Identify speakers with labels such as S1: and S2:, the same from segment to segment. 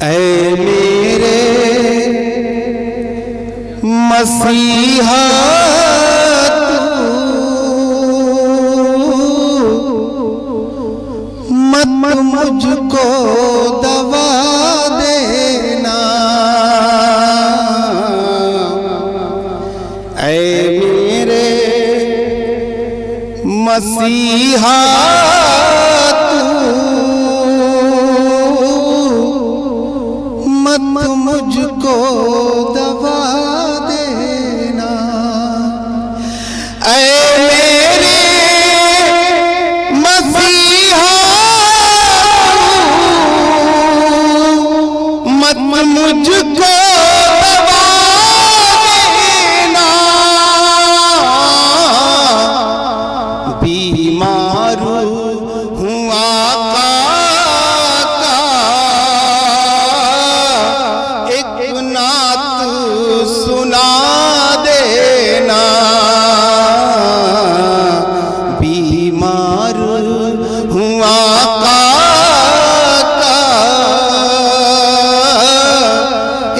S1: ऐ मेरे मसीहा मत मुझको दवा देना। ऐ मेरे मसीहा मत मुझको दवा देना। ऐ मेरे मसीहा मत मुझको दवा देना। बीमार हूँ आका का एक नात सुना देना। बीमार हूँ आका का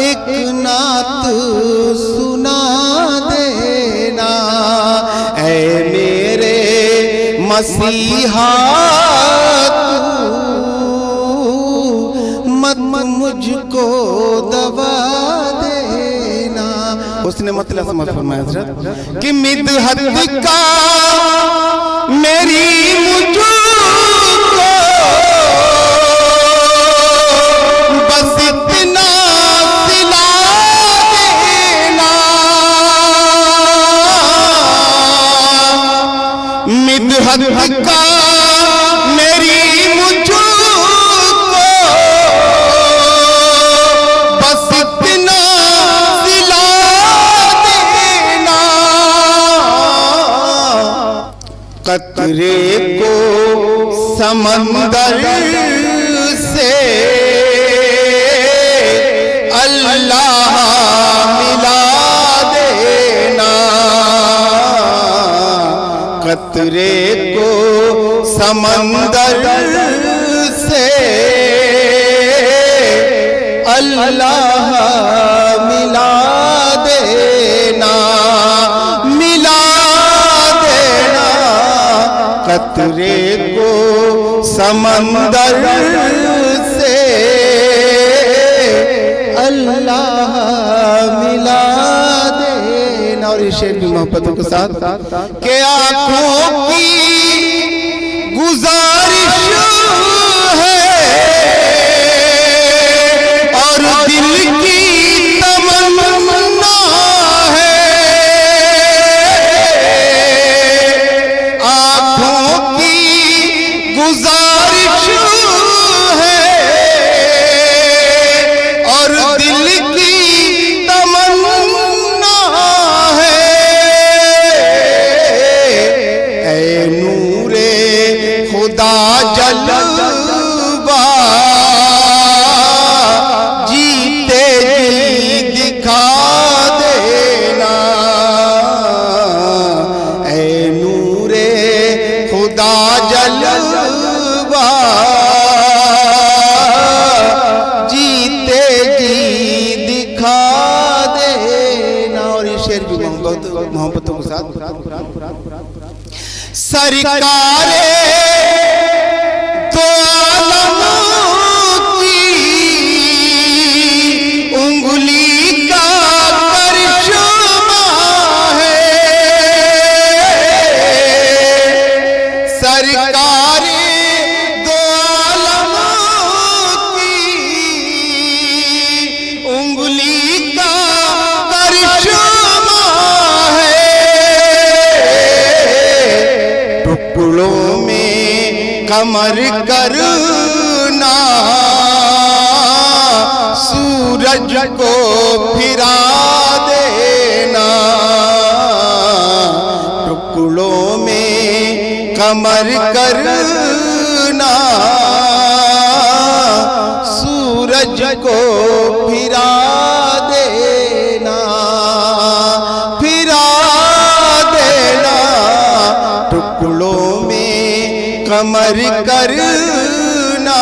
S1: एक नात सुना देना। ऐ मेरे मसीहा मत मुझको दवा देना। उसने मतलब समझ फरमाया हज़रत कि मिदहत का मेरी मुझको बस इतना सिला देना। मिदहत का मेरी मुझको बस इतना सिला देना। कतरे को समंदर से अल्लाह मिला देना। कतरे को समंदर से अल्लाह मिला देना। मिला देना कतरे को समंदर से अल्लाह मिला देना। और इस शेर की मोहब्बतों के साथ के आंखों की गुजारिश है और दिल की तमन्ना है। आंखों की गुजारिश है और दिल की तमन्ना है। ऐ नूरे खुदा जलवा जीते जी दिखा देना। ऐ नूरे खुदा जलवा जीते जी दिखा देना। और ये शेर भी मोहब्बतों के साथ सरकारे तो आलम की उंगली का करिश्मा है। सरकारे दो आलम की उंगली का करिश्मा है। टुकड़ों में कमर करना सूरज को फिरा देना। टुकड़ों में कमर करना सूरज को फिरा देना। फिरा देना टुकड़ों कमर करना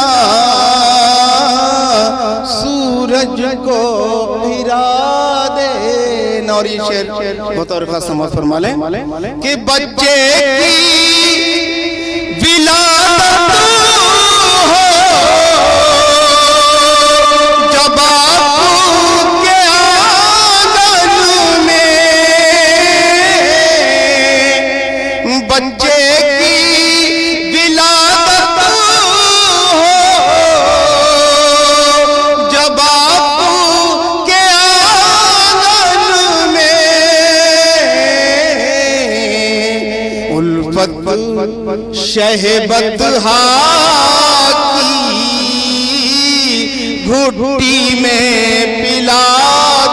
S1: सूरज को फिरा देना। और ये शेर बतौर खास समाज फरमा लें कि बच्चे की विलादत हो जब आपके आंगन में, बच्चे की विलादत हो जब आपके आंगन में, उल्फत शहबत की घुट्टी में पिला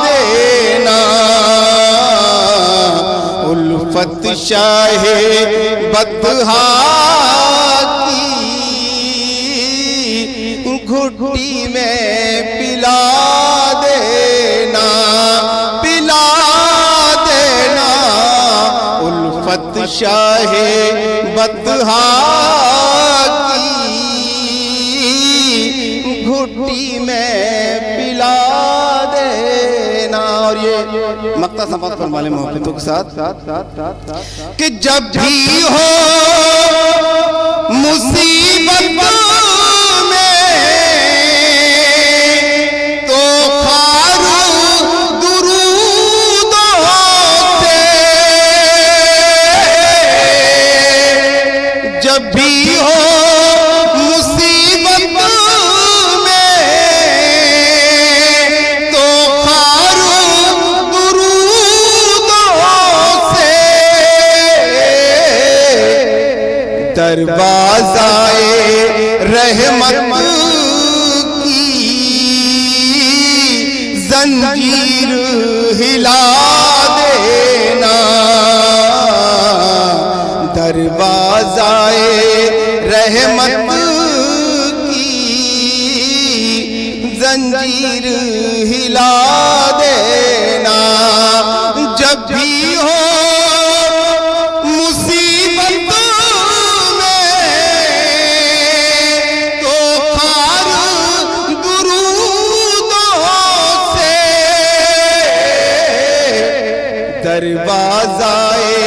S1: देना। उल्फत शहबत की घुट्टी में पिला देना, पिला देना। उल्फत शहबत की घुट्टी में पिला देना। और ये मक्ता समाप्त फरमा ले मोहब्बतों के साथ कि जब भी हो मुसीबत में तो खारू दुरूदों से, जब भी हो मुसीबत में तो खारू दुरूदों से, दरवाज़ाए रहमत की जंजीर हिला देना। दरवाज़ाए रहमत की जंजीर हिला देना। जब भी हो मुसीबत में तो खार दुरूदों से, दरवाज़ाए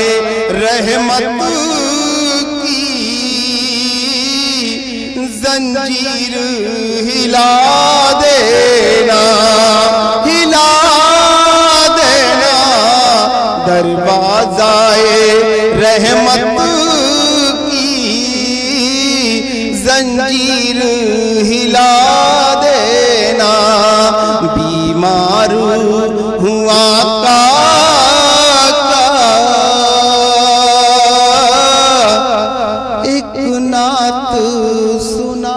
S1: रहमत की जंजीर हिला देना, हिला देना। दरवाज़ाए रहमत की जंजीर हिला देना। बीमार हुआ एक नात सुना